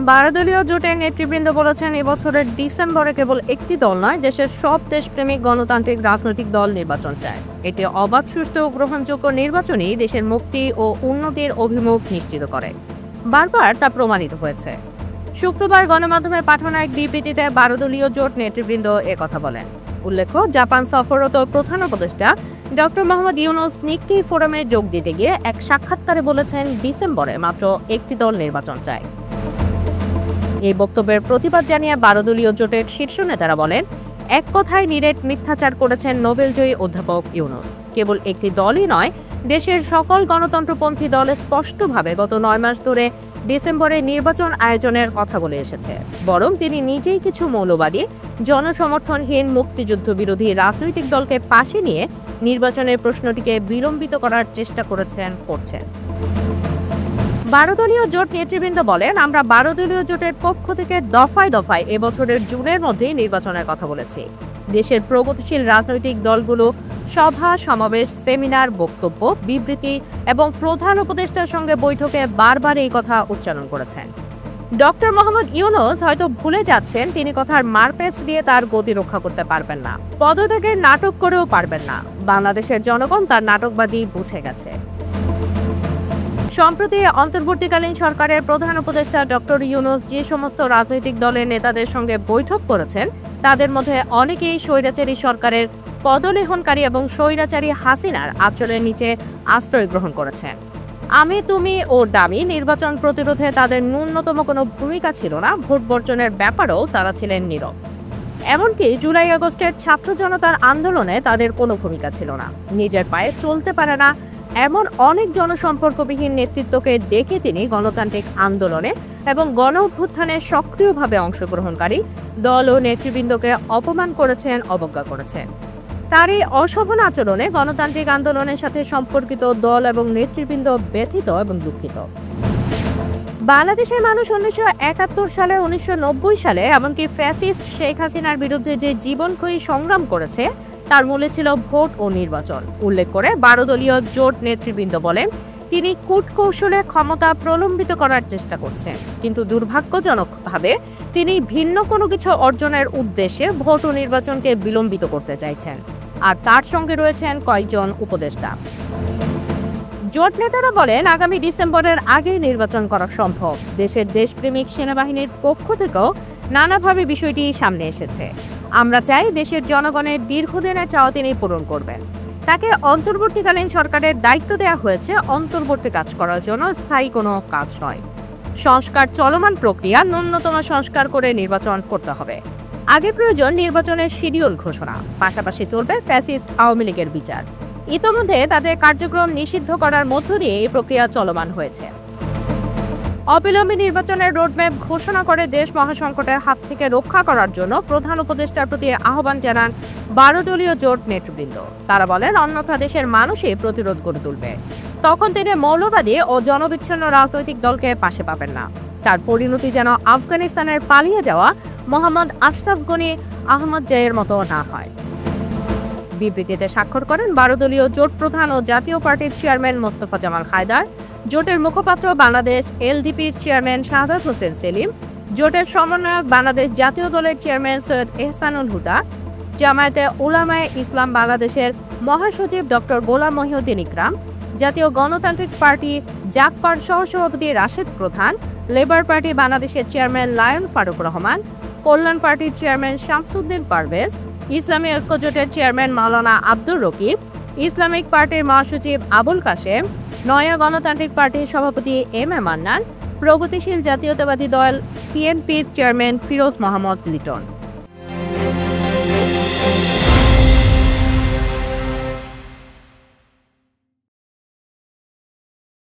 12 দলীয় জোটের নেতৃবৃন্দ বলেছেন, এবছরের ডিসেম্বরে কেবল একটি দল নয়, দেশের সব দেশপ্রেমিক গণতান্ত্রিক রাজনৈতিক দল নির্বাচন চায়। এতে অবাধ, সুষ্ঠু ও গ্রহণযোগ্য নির্বাচনই দেশের মুক্তি ও উন্নতির অভিমুখ নিশ্চিত করে। বারবার তা প্রমাণিত হয়েছে। শুক্রবার গণমাধ্যমে পাঠানো এক বিবৃতিতে 12 দলীয় জোট নেতৃবৃন্দ একথা বলেন। উল্লেখ্য, জাপান সফররত প্রধান উপদেষ্টা ডক্টর মোহাম্মদ ইউনূস নিক্কেই ফোরামে যোগ দিতে গিয়ে এক সাক্ষাৎকারে বলেছেন, ডিসেম্বরে মাত্র একটি দল নির্বাচন চায়। এই বক্তব্যের প্রতিবাদ জানিয়ে 12 দলীয় জোটের শীর্ষ নেতারা বলেন, এক কথায় নিরেট মিথ্যাচার করেছেন নোবেলজয়ী অধ্যাপক ইউনূস। কেবল একটি দলই নয়, দেশের সকল গণতন্ত্রপন্থী দল স্পষ্টভাবে গত 9 মাস ধরে ডিসেম্বরে নির্বাচন আয়োজনের কথা বলে এসেছে। বরং তিনি নিজেই কিছু মৌলবাদী, জনসমর্থনহীন, মুক্তিযুদ্ধ বিরোধী রাজনৈতিক দলকে পাশে নিয়ে নির্বাচনের প্রশ্নটিকে বিলম্বিত করার চেষ্টা করছেন। 12 দলীয় জোট নেতৃবৃন্দ বলেন, আমরা 12 দলীয় জোটের পক্ষ থেকে দফায় দফায় এবছরের জুনের মধ্যেই নির্বাচনের কথা বলেছি। দেশের প্রগতিশীল রাজনৈতিক দলগুলো সভা, সমাবেশ, সেমিনার, বক্তব্য, বিবৃতি এবং প্রধান উপদেষ্টার সঙ্গে বৈঠকে বারবার এই কথা উচ্চারণ করেছেন। ডক্টর মোহাম্মদ ইউনূস হয়তো ভুলে যাচ্ছেন, তিনি কথার মারপ্যাচ দিয়ে তার গতি রক্ষা করতে পারবেন না, পদত্যাগের নাটক করেও পারবেন না। বাংলাদেশের জনগণ তার নাটকবাজি বুঝে গেছে। সম্প্রতি অন্তর্বর্তীকালীন সরকারের প্রধান উপদেষ্টা ডক্টর ইউনূস যে সমস্ত রাজনৈতিক দলের নেতাদের সঙ্গে বৈঠক করেছেন, তাদের মধ্যে অনেকেই স্বৈরাচারী সরকারের পদলেহনকারী এবং স্বৈরাচারী হাসিনার আঁচলের নিচে আশ্রয় গ্রহণ করেছেন। আমি, তুমি ও ডামি নির্বাচন প্রতিরোধে তাদের ন্যূনতম কোনো ভূমিকা ছিল না। ভোট বর্জনের ব্যাপারেও তারা ছিলেন নীরব। এমনকি জুলাই আগস্টের ছাত্র জনতার আন্দোলনে তাদের কোনো ভূমিকা ছিল না। নিজের পায়ে চলতে পারে না এমন অনেক জনসম্পর্কবিহীন নেতৃত্বকে ডেকে তিনি গণতান্ত্রিক আন্দোলনে এবং গণ অভ্যুত্থানে সক্রিয়ভাবে অংশগ্রহণকারী দল ও নেতৃবৃন্দকে অপমান করেছেন, অবজ্ঞা করেছেন। তার এই অশোভন আচরণে গণতান্ত্রিক আন্দোলনের সাথে সম্পর্কিত দল এবং নেতৃবৃন্দ ব্যথিত এবং দুঃখিত। বাংলাদেশের মানুষ 1971 সালে, 1990 সালে এমনকি ফ্যাসিস্ট শেখ হাসিনার বিরুদ্ধে যে জীবনক্ষয়ী সংগ্রাম করেছে, তার মূলে ছিল ভোট ও নির্বাচন। উল্লেখ করে 12 দলীয় জোট নেতৃবৃন্দ বলেন, তিনি কূটকৌশলে ক্ষমতা প্রলম্বিত করার চেষ্টা করছেন, কিন্তু দুর্ভাগ্যজনকভাবে তিনি ভিন্ন কোনো কিছু অর্জনের উদ্দেশ্যে ভোট ও নির্বাচনকে বিলম্বিত করতে চাইছেন। আর তার সঙ্গে রয়েছেন কয়েকজন উপদেষ্টা। জোট নেতারা বলেন, আগামী ডিসেম্বরের আগেই নির্বাচন করা সম্ভব। দেশের দেশপ্রেমিক সেনাবাহিনীর পক্ষ থেকেও নানাভাবে বিষয়টি সামনে এসেছে। আমরা চাই দেশের জনগণের দীর্ঘদিনের চাওয়া তিনি পূরণ করবেন। তাকে অন্তর্বর্তীকালীন সরকারের দায়িত্ব দেওয়া হয়েছে অন্তর্বর্তী কাজ করার জন্য, স্থায়ী কোনো কাজ নয়। সংস্কার চলমান প্রক্রিয়া, ন্যূনতম সংস্কার করে নির্বাচন করতে হবে। আগে প্রয়োজন নির্বাচনের শিডিউল ঘোষণা, পাশাপাশি চলবে ফ্যাসিস্ট আওয়ামী লীগের বিচার। ইতোমধ্যে তাদের কার্যক্রম নিষিদ্ধ করার মধ্য দিয়ে এই প্রক্রিয়া চলমান হয়েছে। অবিলম্বে নির্বাচনের রোডম্যাপ ঘোষণা করে দেশ মহাসংকটের হাত থেকে রক্ষা করার জন্য প্রধান উপদেষ্টার প্রতি আহ্বান জানান 12 দলীয় জোট নেতৃবৃন্দ। তারা বলেন, অন্যথা দেশের মানুষই প্রতিরোধ গড়ে তুলবে। তখন তিনি মৌলবাদী ও জনবিচ্ছিন্ন রাজনৈতিক দলকে পাশে পাবেন না। তার পরিণতি যেন আফগানিস্তানের পালিয়ে যাওয়া মোহাম্মদ আশরাফ গনি, আহমদ জাইয়ের মতো না হয়। বিবৃতিতে স্বাক্ষর করেন 12 দলীয় জোট প্রধান ও জাতীয় পার্টির চেয়ারম্যান মোস্তফা জামাল হায়দার, জোটের মুখপাত্র বাংলাদেশ এলডিপির চেয়ারম্যান শাহাদাত হোসেন সেলিম, জোটের সমন্বয়ক বাংলাদেশ জাতীয় দলের চেয়ারম্যান সৈয়দ এহসানুল হুদা, জামায়াতে উলামায়ে ইসলাম বাংলাদেশের মহাসচিব ডক্টর গোলাম মহিউদ্দিন ইকরাম, জাতীয় গণতান্ত্রিক পার্টি জাগপার সহসভাপতি রাশেদ প্রধান, লেবার পার্টি বাংলাদেশের চেয়ারম্যান লায়ন ফারুক রহমান, কল্যাণ পার্টির চেয়ারম্যান শামসুদ্দিন পারভেজ, ইসলামী ঐক্যজোটের চেয়ারম্যান মাওলানা আব্দুর রকিব, ইসলামিক পার্টির মহাসচিব আবুল কাশেম, নয়া গণতান্ত্রিক পার্টির সভাপতি এম এ মান্নান, প্রগতিশীল জাতীয়তাবাদী দল পিএনপির চেয়ারম্যান ফিরোজ মোহাম্মদ লিটন।